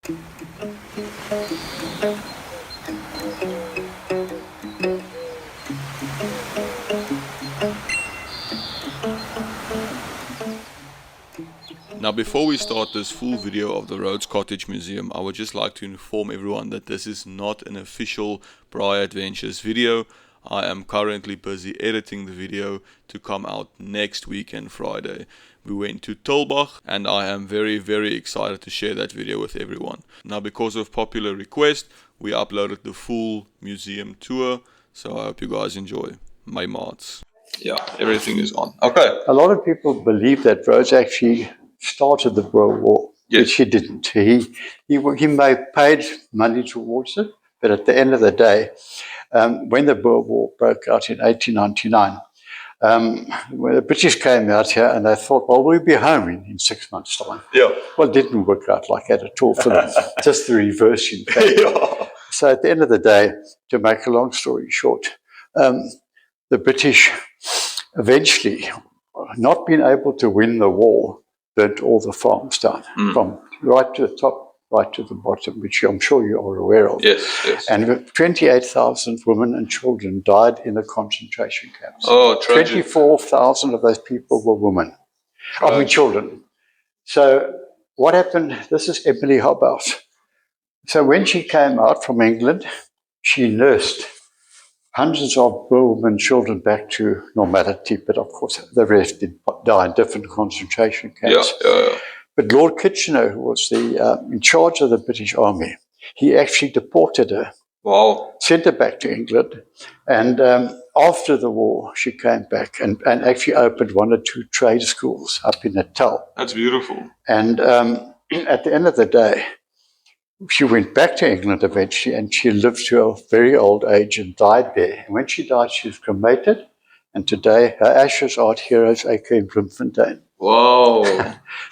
Now, before we start this full video of the Rhodes Cottage Museum, I would just like to inform everyone that this is not an official Braai Adventures video. I am currently busy editing the video to come out next weekend Friday. We went to Tulbagh and I am very excited to share that video with everyone. Now, because of popular request, we uploaded the full museum tour, so I hope you guys enjoy. My maats. Yeah, everything is on. Okay. A lot of people believe that Rhodes actually started the Boer War, which he didn't. He may have paid money towards it, but at the end of the day, when the Boer War broke out in 1899, when the British came out here and they thought, well, we'll be home in 6 months' time. Yeah. Well, it didn't work out like that at all for them. Just the reverse, in fact. Yeah. So at the end of the day, to make a long story short, the British eventually, not being able to win the war, burnt all the farms down, from right to the top, right to the bottom, which I'm sure you are aware of. Yes. And 28,000 women and children died in the concentration camps. Oh, tragic. 24,000 of those people were women. I mean, children. So what happened? This is Emily Hobhouse. So when she came out from England, she nursed hundreds of Boer women and children back to normality, but of course the rest did die in different concentration camps. Yeah. But Lord Kitchener, who was in charge of the British Army, he actually deported her. Wow. Sent her back to England, and after the war she came back and actually opened 1 or 2 trade schools up in Natal. That's beautiful. And at the end of the day, she went back to England eventually, and she lived to a very old age and died there. And when she died, she was cremated, and today her ashes are at Heroes Acre in Bloemfontein. Wow.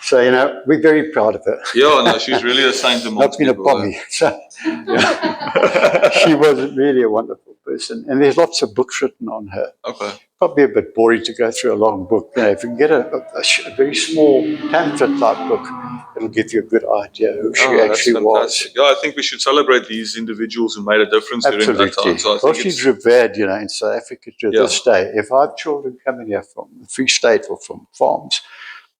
So, you know, we're very proud of her. Yeah, no, she's really a saint amongst people. Not been a pommy. So, yeah. She was really a wonderful person. And there's lots of books written on her. Okay. Probably a bit boring to go through a long book. You know, if you can get a very small pamphlet type book, it'll give you a good idea who she actually was. Yeah, I think we should celebrate these individuals who made a difference during that time. So well, she's revered, you know, in South Africa to this day. If I have children coming here from the Free State or from farms,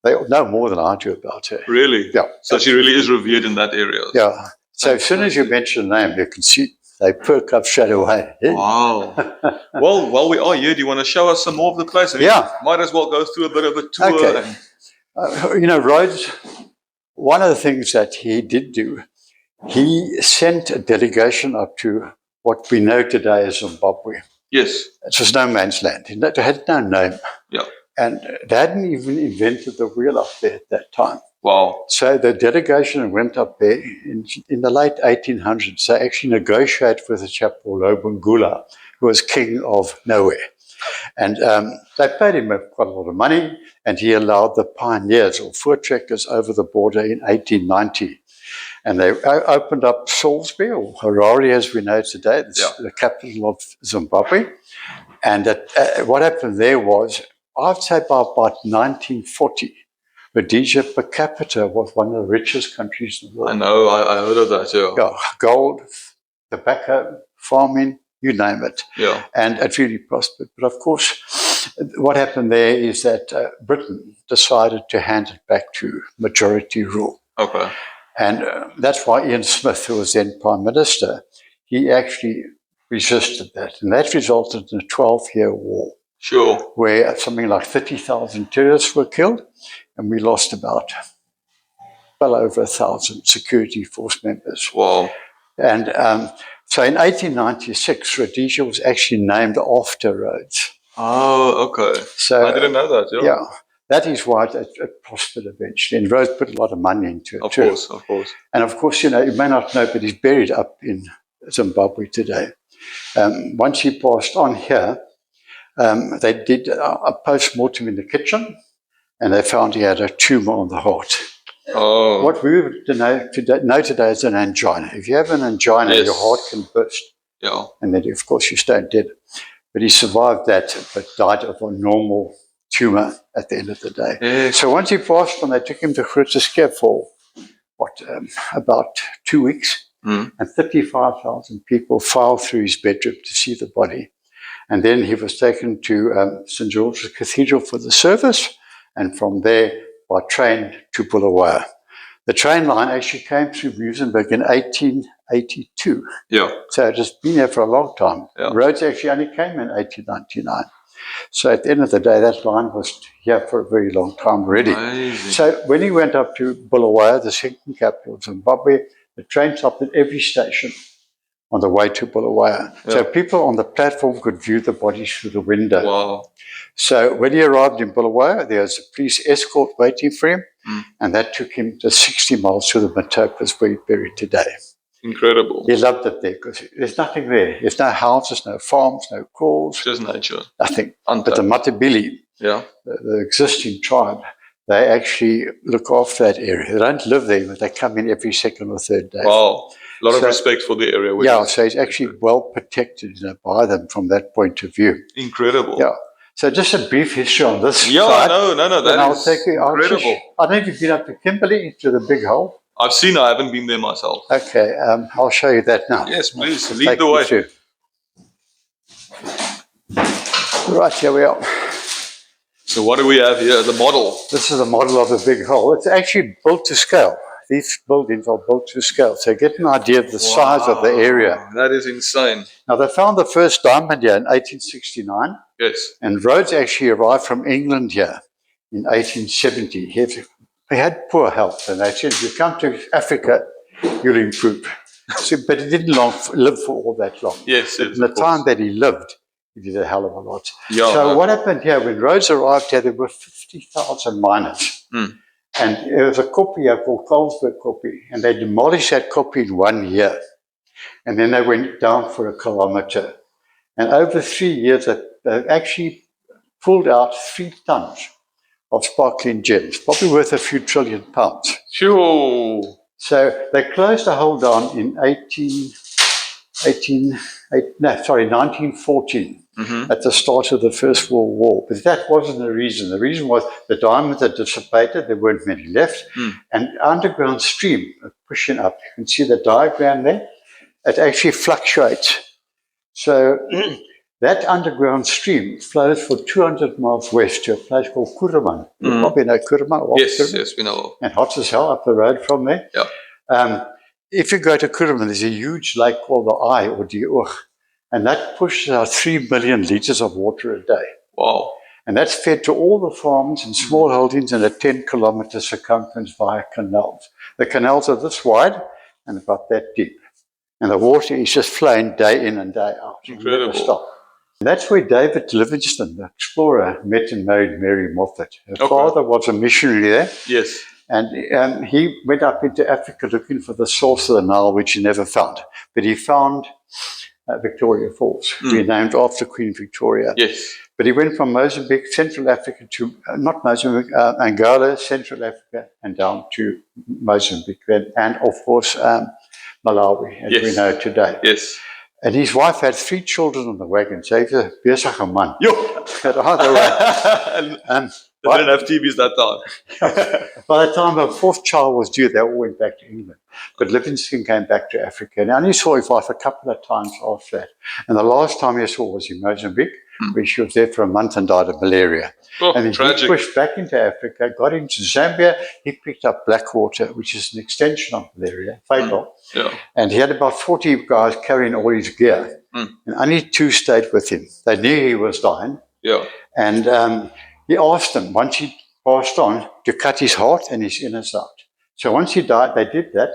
they know more than I do about her. Really? Yeah. So she really is revered in that area. Yeah. So as soon as you mention the name, you can see they perk up straight away. Wow. Well, while we are here, do you want to show us some more of the place? I mean, might as well go through a bit of a tour. Okay. You know, Rhodes, one of the things that he did do, he sent a delegation up to what we know today as Zimbabwe. Yes. It was no man's land. It had no name. Yeah. And they hadn't even invented the wheel up there at that time. Wow. So the delegation went up there in the late 1800s. They actually negotiated with a chap called Lobengula, who was king of nowhere. And they paid him quite a lot of money, and he allowed the pioneers or voortrekkers over the border in 1890. And they opened up Salisbury, or Harare as we know today, the capital of Zimbabwe. And what happened there was, I'd say by about 1940, Rhodesia per capita was one of the richest countries in the world. I know, I heard of that, Yeah, gold, tobacco, farming, you name it. Yeah. And it really prospered. But of course, what happened there is that Britain decided to hand it back to majority rule. Okay. And that's why Ian Smith, who was then Prime Minister, he actually resisted that. And that resulted in a 12-year war. Sure. Where something like 30,000 tourists were killed, and we lost about well over 1,000 security force members. Wow. And so in 1896, Rhodesia was actually named after Rhodes. Oh, okay. So I didn't know that. Yeah, that is why it prospered eventually. And Rhodes put a lot of money into it Of course. And of course, you know, you may not know, but he's buried up in Zimbabwe today. Once he passed on here, they did a post-mortem in the kitchen, and they found he had a tumor on the heart. Oh. What we would know today is an angina. If you have an angina, your heart can burst. Yeah. And then, of course, you stay dead. But he survived that, but died of a normal tumor at the end of the day. Yes. So once he passed on, they took him to Groote Skeep for about 2 weeks, and 35,000 people filed through his bedroom to see the body. And then he was taken to St. George's Cathedral for the service, and from there by train to Bulawayo. The train line actually came through Muizenberg in 1882. Yeah. So it has been there for a long time. Yeah. Rhodes actually only came in 1899. So at the end of the day, that line was here for a very long time already. Amazing. So when he went up to Bulawayo, the second capital of Zimbabwe, the train stopped at every station on the way to Bulawayo. Yeah. So people on the platform could view the bodies through the window. Wow. So when he arrived in Bulawayo, there was a police escort waiting for him, and that took him to 60 miles to the Matopos where he's buried today. Incredible. He loved it there because there's nothing there. There's no houses, no farms, no calls. Just nature. Nothing. But the Matabili, the existing tribe, they actually look after that area. They don't live there, but they come in every second or third day. Wow. A lot of respect for the area. Yeah, so it's actually well protected by them from that point of view. Incredible. Yeah. So just a brief history on this side. No, that is incredible. I don't know if you've been up to Kimberley, to the big hole. I've seen it. I haven't been there myself. Okay, I'll show you that now. Yes, please. Lead the way. Right, here we are. So what do we have here? The model. This is the model of the big hole. It's actually built to scale. These buildings are built to scale. So get an idea of the size of the area. That is insane. Now, they found the first diamond here in 1869. Yes. And Rhodes actually arrived from England here in 1870. He had poor health, and they said, if you come to Africa, you'll improve. So, but he didn't live for all that long. Yes. In the time that he lived, he did a hell of a lot. Yeah, so what happened here, when Rhodes arrived here, there were 50,000 miners. And there was a kopje here called Colesberg kopje, and they demolished that kopje in 1 year. And then they went down for a kilometer. And over 3 years, they actually pulled out 3 tons of sparkling gems, probably worth a few trillion pounds. Sure. So they closed the hole down in 1914, at the start of the First World War. But that wasn't the reason. The reason was the diamonds had dissipated, there weren't many left, and underground stream pushing up. You can see the diagram there. It actually fluctuates. So that underground stream flows for 200 miles west to a place called Kuruman. You probably know Kuruman. Yes, we know. And hot as hell up the road from there. Yeah. If you go to Kuruman, there's a huge lake called the Eye or the Oog, and that pushes out 3 million litres of water a day. Wow. And that's fed to all the farms and small holdings in a 10-kilometre circumference via canals. The canals are this wide and about that deep. And the water is just flowing day in and day out. Incredible. Never stop. And that's where David Livingstone, the explorer, met and married Mary Moffat. Her father was a missionary there. Yes. And he went up into Africa looking for the source of the Nile, which he never found. But he found Victoria Falls, renamed after Queen Victoria. Yes. But he went from Mozambique, Central Africa to, not Mozambique, Angola, Central Africa, and down to Mozambique. And of course, Malawi, as we know today. Yes. And his wife had 3 children on the wagon. So he was a besige man. They didn't have TVs that time. By the time the 4th child was due, they all went back to England. But Livingstone came back to Africa. And I only saw his wife a couple of times after that. And the last time he saw was in Mozambique, where she was there for a month and died of malaria. And then he pushed back into Africa, got into Zambia. He picked up Blackwater, which is an extension of malaria, fatal. And he had about 40 guys carrying all his gear. And only 2 stayed with him. They knew he was dying. And he asked them, once he passed on, to cut his heart and his innards out. So once he died, they did that.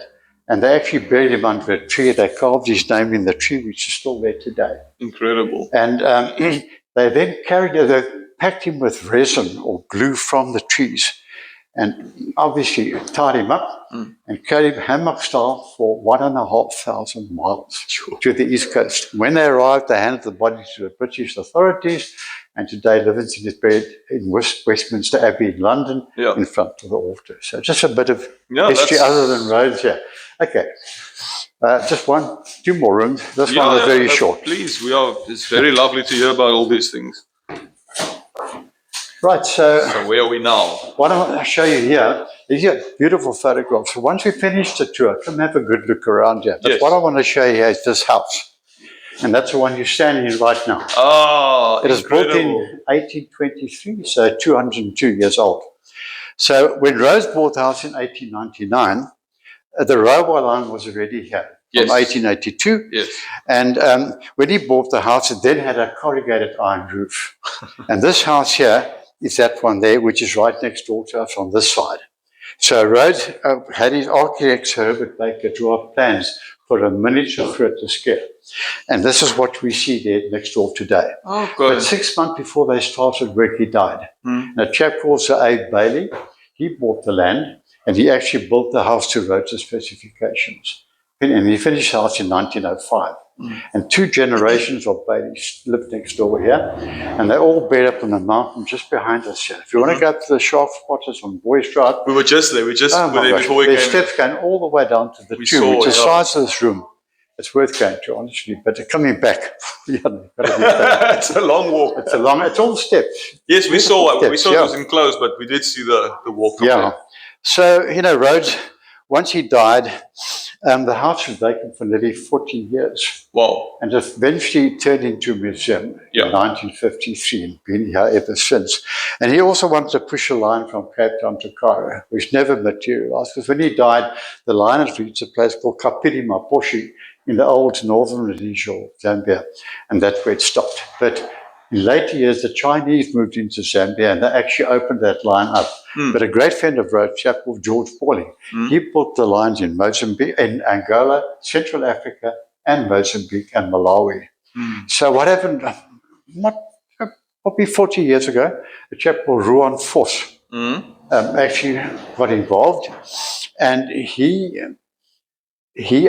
And they actually buried him under a tree. They carved his name in the tree, which is still there today. Incredible. And they then they packed him with resin or glue from the trees. And obviously tied him up and carried him hammock style for 1,500 miles to the East Coast. When they arrived, they handed the body to the British authorities. And today Livingstone is buried in Westminster Abbey in London in front of the altar. So just a bit of history other than Rhodes here. Okay. Just 2 more rooms. This one is very short. Please, it's very lovely to hear about all these things. Right, so So where are we now? what I want to show you here, these are beautiful photographs. So once we finish the tour, come have a good look around here. But Yes. what I want to show you here is this house. And that's the one you're standing in right now. Oh, It was built in incredible. 1823, so 202 years old. So when Rhodes bought the house in 1899, the railway line was already here from Yes. 1882. Yes. And when he bought the house, it then had a corrugated iron roof. And this house here is that one there, which is right next door to us on this side. So Rhodes had his architect, Herbert Baker, draw up plans for a miniature theatre scale. And this is what we see there next door today. Oh, good. But 6 months before they started work, he died. And a chap called Sir A. Bailey, he bought the land and he actually built the house to Rhodes' specifications. And he finished the house in 1905. And 2 generations of Baileys lived next door here. And they all buried up on the mountain just behind us here. If you want to go up to the shark spotters on Boys Drive, We were just there. We just oh were my there gosh, before we there's came. steps going all the way down to the We tube, saw, which is the yeah. size of this room. It's worth going to, honestly. But coming back, yeah, you've got to be back. It's a long walk. It's all steps. Yes, we saw Steps, it yeah. was enclosed, but we did see the walk from Yeah. there. So, Rhodes, once he died, the house was vacant for nearly 40 years. Wow. And eventually turned into a museum in 1953 and been here ever since. And he also wanted to push a line from Cape Town to Cairo, which never materialized. Because when he died, the line had reached a place called Kapiti Potjie in the old northern Rhodesia of Zambia. And that's where it stopped. But in later years, the Chinese moved into Zambia and they actually opened that line up. But a great friend of Rhodes, a chap called George Pauling, he built the lines in Mozambique, in Angola, Central Africa, and Mozambique and Malawi. So what happened, probably 40 years ago, a chap called Ruan Vos actually got involved. And he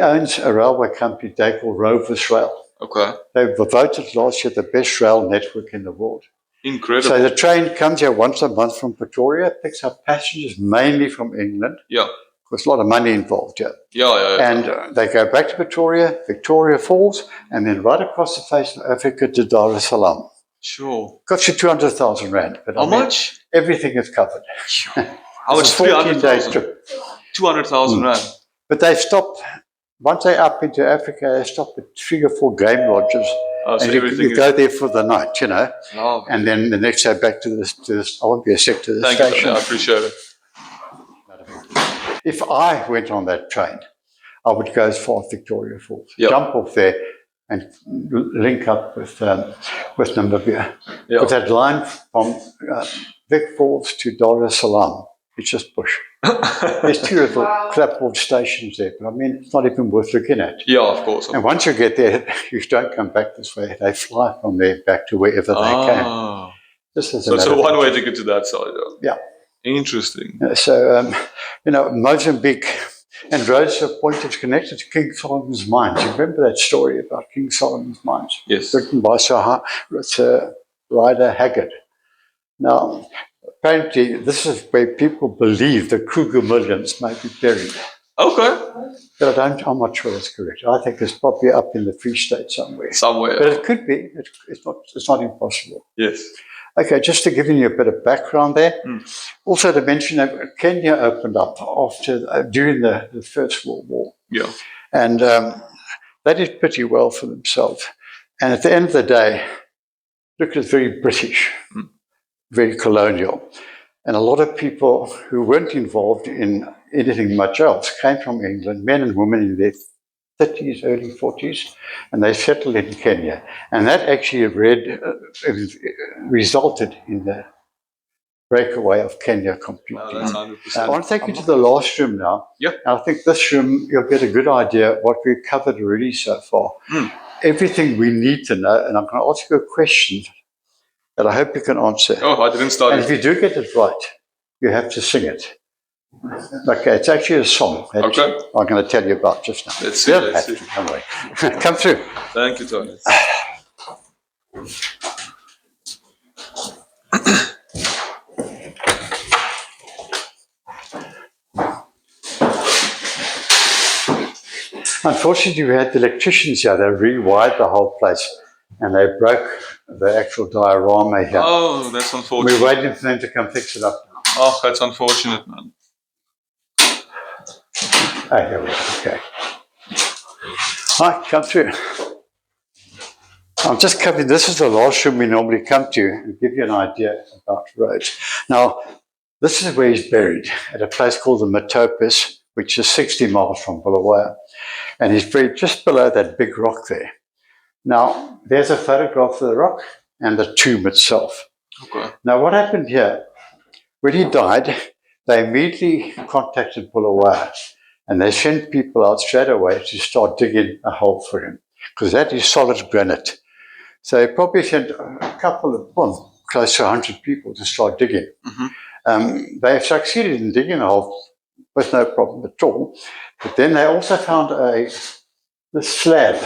owns a railway company they call Rovers Rail. Okay. They were voted last year the best rail network in the world. Incredible. So the train comes here once a month from Pretoria, picks up passengers mainly from England. Yeah. There's a lot of money involved here. Yeah. And they go back to Pretoria, Victoria Falls, and then right across the face of Africa to Dar es Salaam. Sure. Costs you 200,000 rand. But How much? Everything is covered. How much? It's a 14-day trip. 200,000 rand. But they stopped, once they're up into Africa, they stop at 3 or 4 game lodges. Oh, so and you go there for the night, Oh, and then the next day back to this I won't be a sec to the thank station. you. I appreciate it. If I went on that train, I would go as far as Victoria Falls, jump off there and link up with Namibia. But that line from Vic Falls to Dar es Salaam, it's just bush. There's 2 little clapboard stations there, but I mean, it's not even worth looking at. Yeah, of course. And once you get there, you don't come back this way. They fly from there back to wherever they came. So it's a one way to get to that side. Yeah. Interesting. So, Mozambique and Rhodes Point is connected to King Solomon's Mines. You remember that story about King Solomon's Mines? Yes. Written by Sir Rider Haggard. Now, apparently, this is where people believe the Kruger millions may be buried. Okay. But I'm not sure that's correct. I think it's probably up in the Free State somewhere. But it could be. It's not impossible. Yes. Okay, just to give you a bit of background there. Also to mention that Kenya opened up during the First World War. Yeah. And they did pretty well for themselves. And at the end of the day, look, it's very British, very colonial. And a lot of people who weren't involved in anything much else came from England, men and women in their 30s, early 40s, and they settled in Kenya. And that actually resulted in the breakaway of Kenya completely. That's 100%. I want to take you to the last room now. Yep. And I think this room, you'll get a good idea what we've covered already so far. Everything we need to know, and I'm going to ask you a question that I hope you can answer. Oh, I didn't start. And if you do get it right, you have to sing it. Okay, it's actually a song that I'm going to tell you about just now. Let's see. Let's see. Come through. Thank you, Tony. Unfortunately, we had the electricians here. They rewired the whole place. and they broke the actual diorama here. Oh, that's unfortunate. We're waiting for them to come fix it up now. Oh, that's unfortunate, man. Oh, here we go. Okay. Hi, come through. I'm just covering, this is the last room we normally come to and give you an idea about Rhodes. Now, this is where he's buried, at a place called the Matopos, which is 60 miles from Bulawayo. And he's buried just below that big rock there. Now, there's a photograph of the rock and the tomb itself. Okay. Now, what happened here, when he died, they immediately contacted Bulawayo, and they sent people out straight away to start digging a hole for him, because that is solid granite. So they probably sent a couple of, well, close to 100 people to start digging. Mm-hmm. They succeeded in digging a hole with no problem at all. But then they also found the slab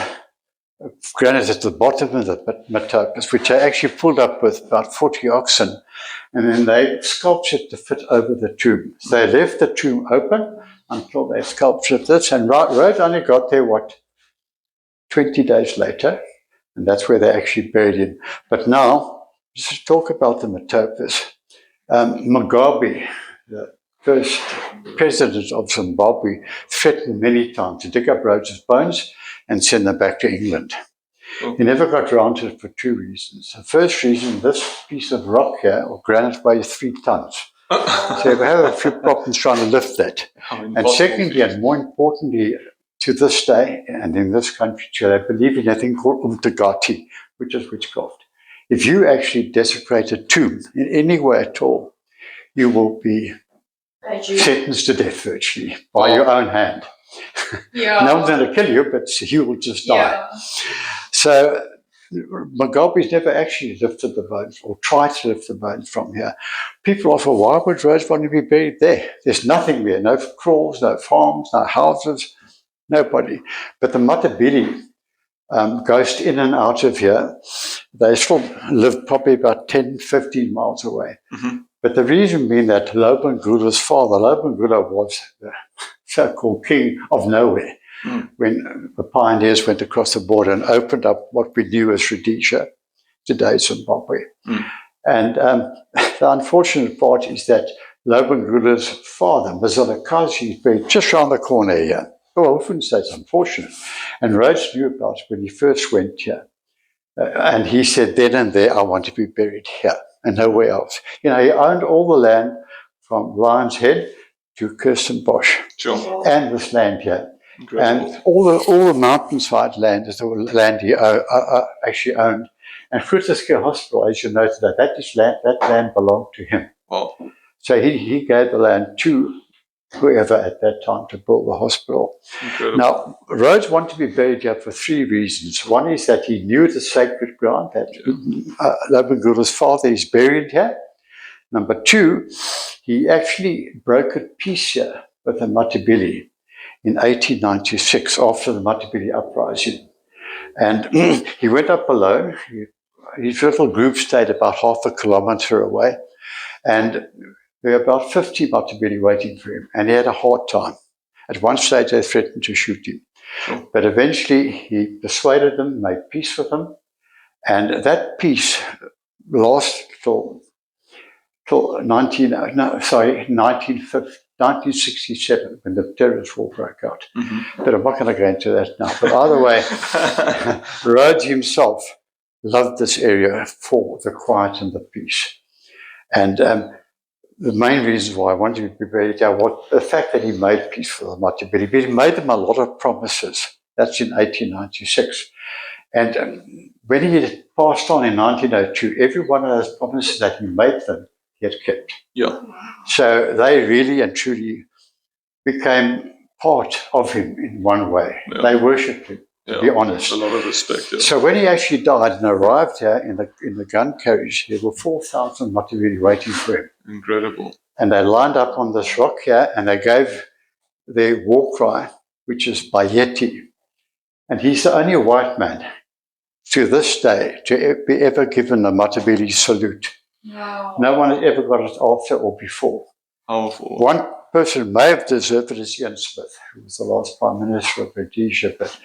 of granite at the bottom of the Matopos, which they actually pulled up with about 40 oxen, and then they sculptured to fit over the tomb. So they left the tomb open until they sculptured this, and Rhodes only got there, 20 days later, and that's where they actually buried him. But now, just to talk about the Matopos, Mugabe, the first president of Zimbabwe, threatened many times to dig up Rhodes' bones and send them back to England. Oh. He never got around to it for two reasons. The first reason, this piece of rock here, or granite, weighs 3 tons. So you have a few problems trying to lift that. And secondly, and more importantly, to this day, and in this country too, they believe in a thing called umtagati, which is witchcraft. If you actually desecrate a tomb in any way at all, you will be sentenced to death virtually by your own hand. Yeah. No one's going to kill you, but you will just die. Yeah. So Mugabe's never actually lifted the bones or tried to lift the bones from here. People offer, why would Rhodes want to be buried there? There's nothing there, no kraals, no farms, no houses, nobody. But the Matabele ghost in and out of here, they still live probably about 10, 15 miles away. Mm-hmm. But the reason being that Lobengula's father, Lobengula was the so-called king of nowhere. When the pioneers went across the border and opened up what we knew as Rhodesia, today Zimbabwe. And the unfortunate part is that Lobengula's father, Mzilikazi, is buried just around the corner here. Well, I wouldn't say it's unfortunate. And Rhodes knew about it when he first went here. And he said then and there, I want to be buried here and nowhere else. You know, he owned all the land from Lion's Head to Kirstenbosch. Sure. And this land here. Incredible. And all the mountainside land is the land he actually owned. And Grooterskie Hospital, as you know today, that land belonged to him. Wow. So he gave the land to whoever at that time to build the hospital. Incredible. Now, Rhodes wanted to be buried here for 3 reasons. One is that he knew the sacred ground, that Lobengula's father is buried here. Number 2, he actually brokered peace here with the Matabele in 1896 after the Matabele uprising. And he went up alone. His little group stayed about half a kilometre away. And there were about 50 Matabele waiting for him. And he had a hard time. At one stage, they threatened to shoot him. Sure. But eventually, he persuaded them, made peace with them. And that peace lasted till 1967, when the terrorist war broke out. Mm-hmm. But I'm not going to go into that now. But either way, Rhodes himself loved this area for the quiet and the peace. And the main reason why I wanted to be buried there was the fact that he made peace for the Matabele. He made them a lot of promises. That's in 1896. And when he had passed on in 1902, every one of those promises that he made them, he had kept. Yeah. So they really and truly became part of him in one way. Yeah. They worshipped him, to be honest. A lot of respect. Yeah. So when he actually died and arrived here in the gun carriage, there were 4,000 Matabele waiting for him. Incredible. And they lined up on this rock here and they gave their war cry, which is Bayeti. And he's the only white man to this day to be ever given a Matabele salute. Wow. No one has ever got it after or before. Powerful. One person who may have deserved it is Ian Smith, who was the last Prime Minister of Rhodesia, but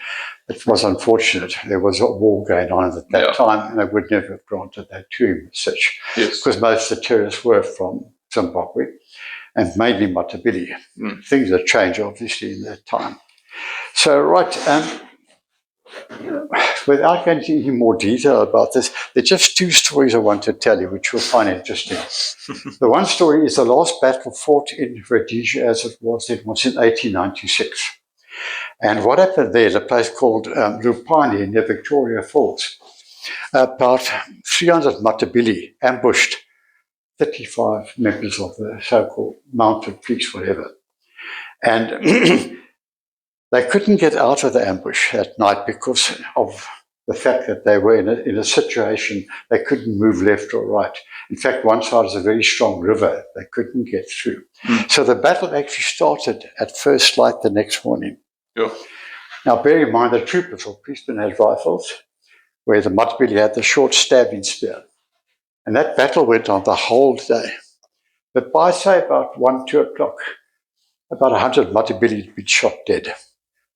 it was unfortunate. There was a war going on at that time, and they would never have granted that to him as such, because most of the terrorists were from Zimbabwe, and mainly Matopos. Things have changed, obviously, in that time. So, right, without going into any more detail about this, there are just two stories I want to tell you, which you'll find interesting. The one story is the last battle fought in Rhodesia as it was in 1896. And what happened there is a place called Lupani near Victoria Falls. About 300 Matopos ambushed 35 members of the so-called mounted police, whatever. And they couldn't get out of the ambush that night because of the fact that they were in a situation they couldn't move left or right. In fact, one side is a very strong river. They couldn't get through. So the battle actually started at first light the next morning. Now, bear in mind, the troopers or policemen had rifles, where the Matopos had the short stabbing spear. And that battle went on the whole day. But by, say, about 1, 2 o'clock, about 100 Matopos had been shot dead.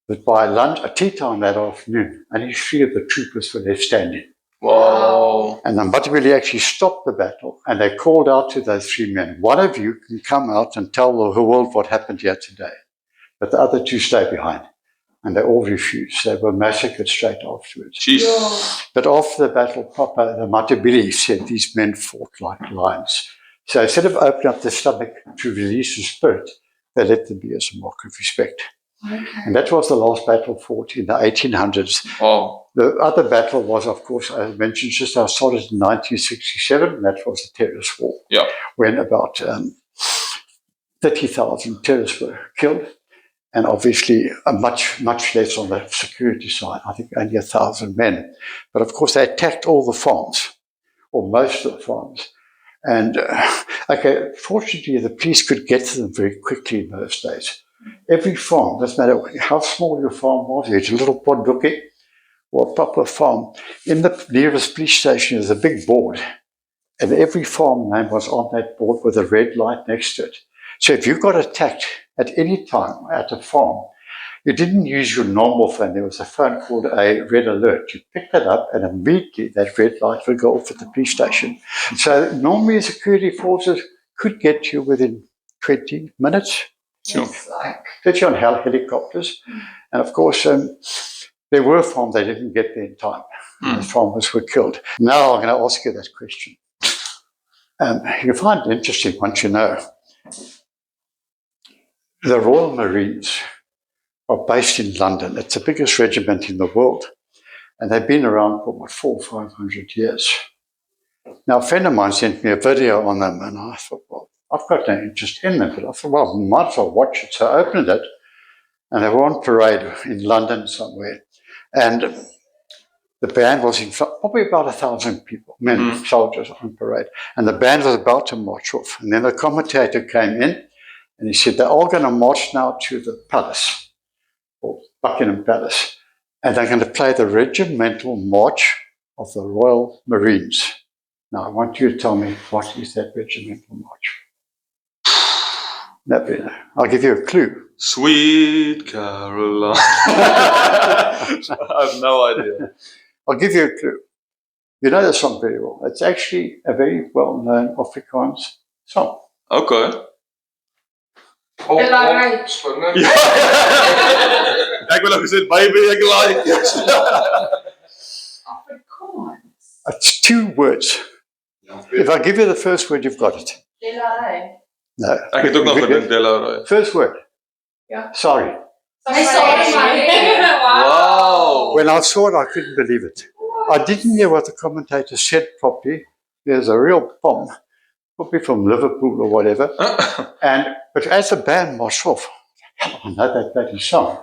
But by lunch, tea time that afternoon, only 3 of the troopers were left standing. Wow. And the Matopos actually stopped the battle, and they called out to those 3 men, one of you can come out and tell the world what happened here today. But the other 2 stayed behind. And they all refused. They were massacred straight afterwards. But after the battle proper, the Matopos said these men fought like lions. So instead of opening up their stomach to release the spirit, they let them be as a mark of respect. And that was the last battle fought in the 1800s. The other battle was, of course, I mentioned just now, started in 1967, and that was the terrorist war. When about 30,000 terrorists were killed. And obviously, much less on the security side. I think only 1,000 men. But of course, they attacked all the farms, or most of the farms. And, fortunately, the police could get to them very quickly in those days. Every farm, doesn't matter how small your farm was, it's a little podduki or a proper farm. In the nearest police station is a big board. And every farm name was on that board with a red light next to it. So if you got attacked at any time at a farm, you didn't use your normal phone. There was a phone called a red alert. You picked that up and immediately that red light would go off at the police station. So normally security forces could get you within 20 minutes. Especially on helicopters. And of course, there were farms they didn't get there in time. The farmers were killed. Now I'm going to ask you that question. You find it interesting once you know. The Royal Marines are based in London. It's the biggest regiment in the world. And they've been around for, 400 or 500 years. Now, a friend of mine sent me a video on them, and I thought, well, I've got no interest in them. But I thought, well, might as well watch it. So I opened it, and they were on parade in London somewhere. And the band was in front, probably about 1,000 people, men, soldiers on parade. And the band was about to march off. And then the commentator came in, and he said, they're all going to march now to the palace, or Buckingham Palace, and they're going to play the Regimental March of the Royal Marines. Now, I want you to tell me, what is that Regimental March? No, I'll give you a clue. Sweet Caroline. I have no idea. I'll give you a clue. You know the song very well. It's actually a very well-known Afrikaans song. Okay. Ek wil ook gesê baby ek like. Afrikaans. It's 2 words. If I give you the first word, you've got it. No. Ek het ook nog gedink Delaroy. First word. Yeah. Sorry. Wow. When I saw it, I couldn't believe it. I didn't hear what the commentator said properly. There's a real bomb, probably from Liverpool or whatever. But as the band marched off, I know that bloody song.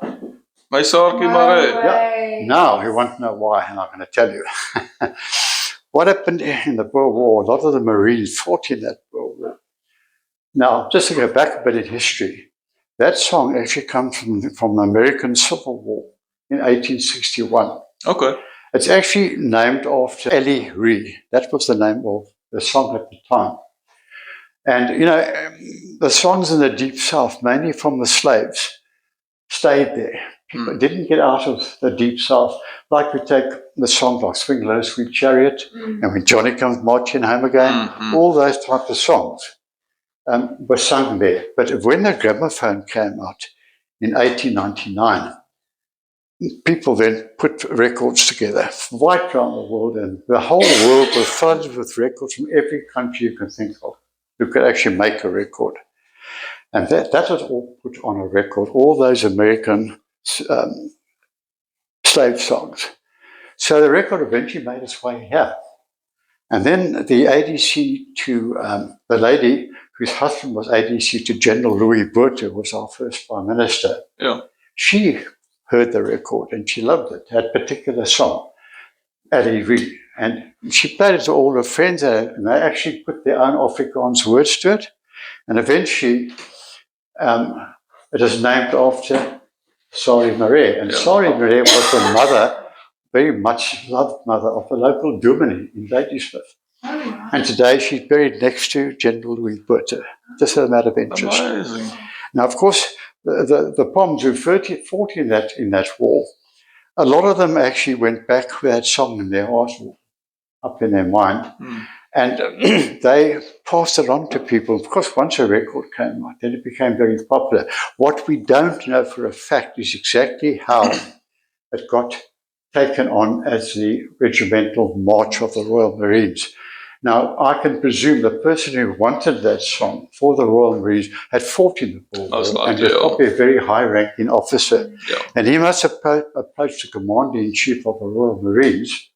My Saartjie maar. Yeah. Now you want to know why, and I'm going to tell you. What happened in the Boer War? A lot of the Marines fought in that Boer War. Now, just to go back a bit in history, that song actually comes from the American Civil War in 1861. Okay. It's actually named after Ellie Ree. That was the name of the song at the time. And, you know, the songs in the Deep South, mainly from the slaves, stayed there. People didn't get out of the Deep South. Like we take the song like Swing Low, Sweet Chariot, and When Johnny Comes Marching Home Again, all those type of songs were sung there. But when the gramophone came out in 1899, people then put records together right around the world, and the whole world was flooded with records from every country you can think of. You could actually make a record. And that was all put on a record, all those American slave songs. So the record eventually made its way here. And then the ADC to the lady whose husband was ADC to General Louis Botha, was our first Prime Minister. Yeah. She heard the record and she loved it, that particular song, Alivi. And she played it to all her friends, and they actually put their own Afrikaans words to it. And eventually, it is named after Sari Marais. And Sari Marais was the mother, very much loved mother, of the local dominee in Ladysmith. And today she's buried next to General Louis Botha, just a matter of interest. Amazing. Now, of course, the Poms who fought in that war, a lot of them actually went back with that song in their heart, up in their mind. And they passed it on to people. Of course, once a record came out, then it became very popular. What we don't know for a fact is exactly how it got taken on as the regimental march of the Royal Marines. Now, I can presume the person who wanted that song for the Royal Marines had fought in the Boer War and was probably a very high-ranking officer. And he must have approached the commander-in-chief of the Royal Marines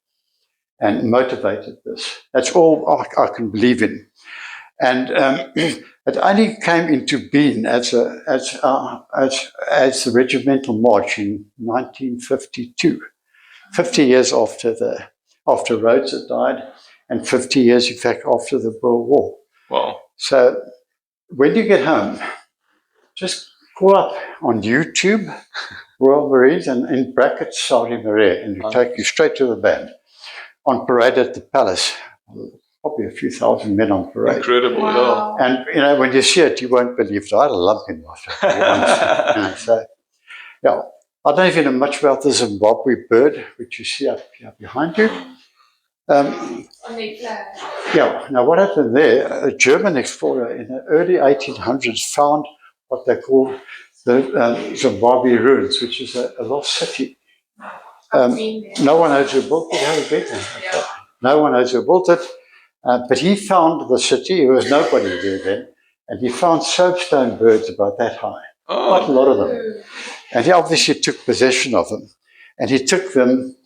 and motivated this. That's all I can believe in. And it only came into being as the regimental march in 1952, 50 years after Rhodes had died, and 50 years, in fact, after the Boer War. Wow. So when you get home, just call up on YouTube, Royal Marines, and in brackets, Sari Marais, and it'll take you straight to the band. On parade at the palace, probably a few thousand men on parade. Incredible, wow. Yeah. And, you know, when you see it, you won't believe it. I had a lump in my throat, to be honest. You know, so, yeah. I don't know if you know much about the Zimbabwe bird, which you see up here behind you. Yeah. Now, what happened there, a German explorer in the early 1800s found what they call the Zimbabwe ruins, which is a lost city. No one knows who built it. Have you been there? No one knows who built it. But he found the city. There was nobody there then. And he found soapstone birds about that high. Quite a lot of them. And he obviously took possession of them. And he took them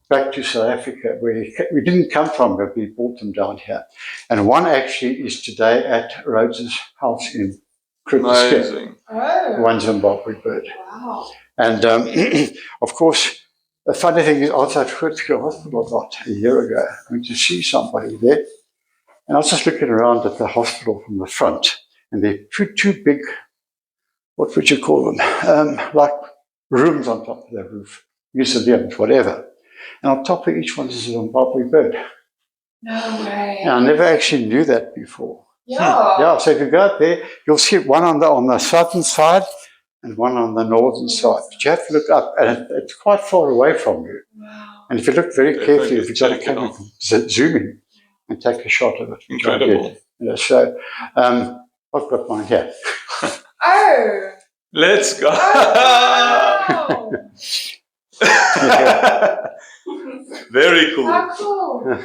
back to South Africa, where we didn't come from, but we brought them down here. And one actually is today at Rhodes' house in Krugersdorp. One Zimbabwe bird. Wow. And of course, the funny thing is, I was at Grootegeluk Hospital about a year ago. I went to see somebody there. And I was just looking around at the hospital from the front. And there are two big, what would you call them? Like rooms on top of the roof, museums, whatever. And on top of each one is a Zimbabwe bird. No way. And I never actually knew that before. Yeah. Yeah, so if you go up there, you'll see one on the southern side and one on the northern side. But you have to look up, and it's quite far away from you. Wow. And if you look very carefully, if you've got a camera, zoom in and take a shot of it. Incredible. Yeah, so I've got mine here. Oh. Let's go. Oh, wow. Very cool. How cool.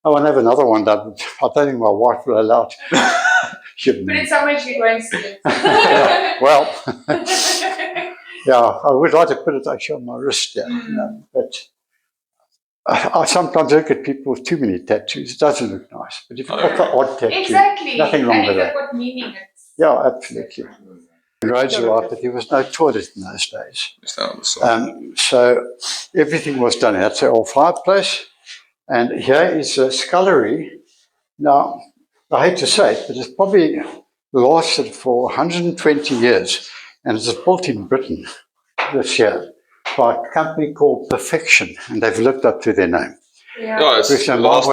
I want to have another one done. I don't think my wife will allow it. But it's somewhere you go and see it. Yeah, well, yeah, I would like to put it actually on my wrist, yeah. You know, but I sometimes look at people with too many tattoos. It doesn't look nice. But if you've got the odd tattoo, exactly. nothing wrong with that. What meaning it's. Yeah, absolutely. Roads are right, but there was no toilet in those days. So everything was done. That's our old fireplace. And here is a scullery. Now, I hate to say it, but it's probably lasted for 120 years. And it was built in Britain this year by a company called Perfection. And they've lived up to their name. Yeah, it's long,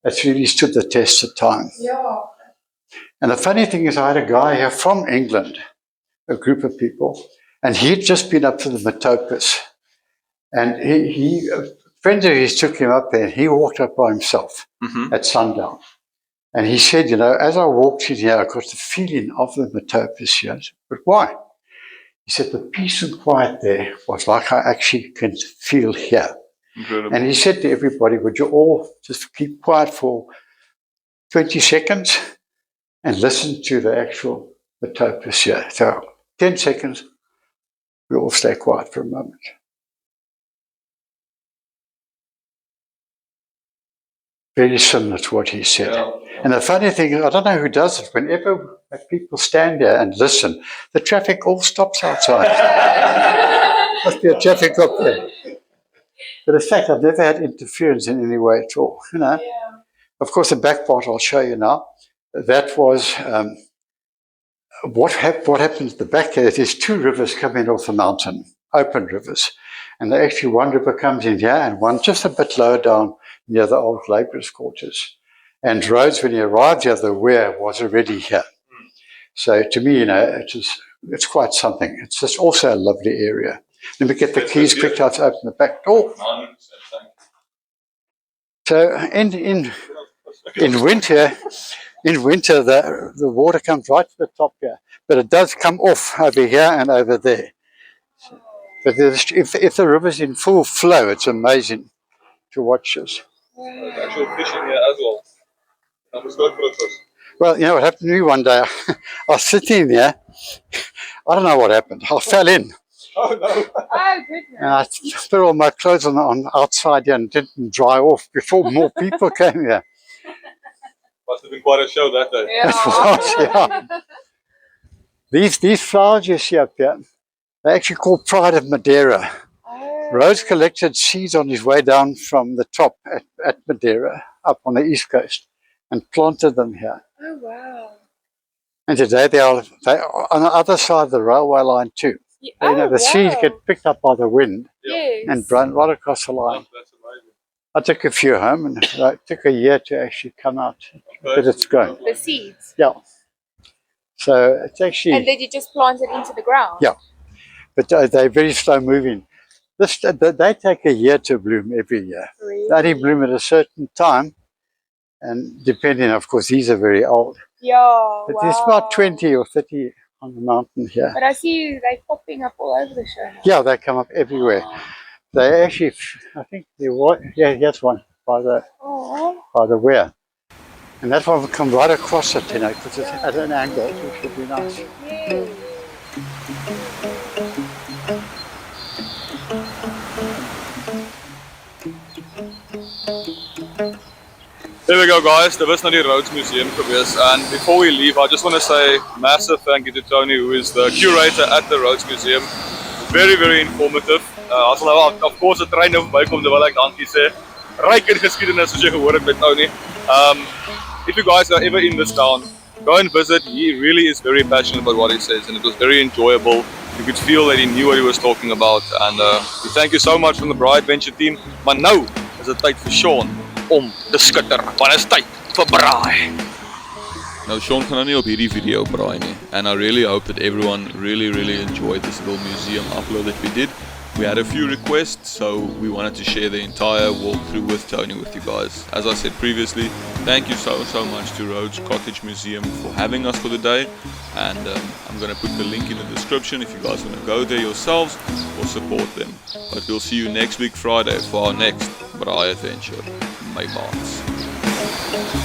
It's really stood the test of time. Yeah. And the funny thing is, I had a guy here from England, a group of people, and he'd just been up to the Matopos. And friends of his took him up there, and he walked up by himself at sundown. And he said, you know, as I walked in here, I got the feeling of the Matopos here. I said, but why? He said, the peace and quiet there was like I actually can feel here. Incredible. And he said to everybody, would you all just keep quiet for 20 seconds and listen to the actual Matopos here. So 10 seconds, we all stay quiet for a moment. Very similar to what he said. Yeah. And the funny thing is, I don't know who does it, whenever people stand there and listen, the traffic all stops outside. Must be a traffic up there. But in fact, I've never had interference in any way at all. You know. Yeah. Of course, the back part I'll show you now. That was what happens at the back there. There's two rivers coming off the mountain, open rivers. And actually one river comes in here and one just a bit lower down near the old labourers' quarters. And Rhodes, when he arrived here, the weir was already here. So to me, you know, it's quite something. It's just also a lovely area. Let me get the keys quick to open the back door. So in winter, the water comes right to the top here, but it does come off over here and over there. But if the river's in full flow, it's amazing to watch this. There's actual fishing here as well. Well, you know what happened to me one day? I was sitting there. I don't know what happened. I fell in. Oh no! Oh goodness! And I put all my clothes on outside here and didn't dry off before more people came here. Must have been quite a show that day. Yeah. It was, yeah. These flowers you see up here, they're actually called Pride of Madeira. Oh. Rhodes collected seeds on his way down from the top at Madeira, up on the east coast, and planted them here. Oh wow! And today they are on the other side of the railway line too. Yeah. You know, the seeds get picked up by the wind Yes. and blown right across the line. That's amazing. I took a few home, and it took a year to actually come out, but it's grown. The seeds. Yeah. So it's actually. And then you just plant it into the ground. Yeah. But they're very slow moving. They take a year to bloom every year. Really? They only bloom at a certain time, and depending, of course, these are very old. Yeah. But wow. there's about 20 or 30 on the mountain here. But I see they popping up all over the show now. Yeah, they come up everywhere. They actually, I think there was, yeah, here's one by the weir. And that one will come right across it, you know, because it's at an angle, which would be nice. Yeah. There we go, guys. Dit was nou die Rhodes Museum geweest. And before we leave, I just want to say massive thank you to Tony, who is the curator at the Rhodes Museum. Very, very informative. As nou, of course, 'n trein nou bykom, wil ek dankie sê. Ryk in geskiedenis, soos jy gehoor het met Tony. If you guys are ever in this town, go and visit. He really is very passionate about what he says, and it was very enjoyable. You could feel that he knew what he was talking about. And we thank you so much from the Braai Adventure team. Maar nou is dit tyd vir Sean om te skitter, want is tyd vir braai. Nou Sean gaan nou nie op hierdie video braai nie, and I really hope that everyone really enjoyed this little museum upload that we did. We had a few requests, so we wanted to share the entire walkthrough with Tony with you guys. As I said previously, thank you so much to Rhodes Cottage Museum for having us for the day, and I'm going to put the link in the description if you guys want to go there yourselves or support them. But we'll see you next week Friday for our next Braai adventure. My marks.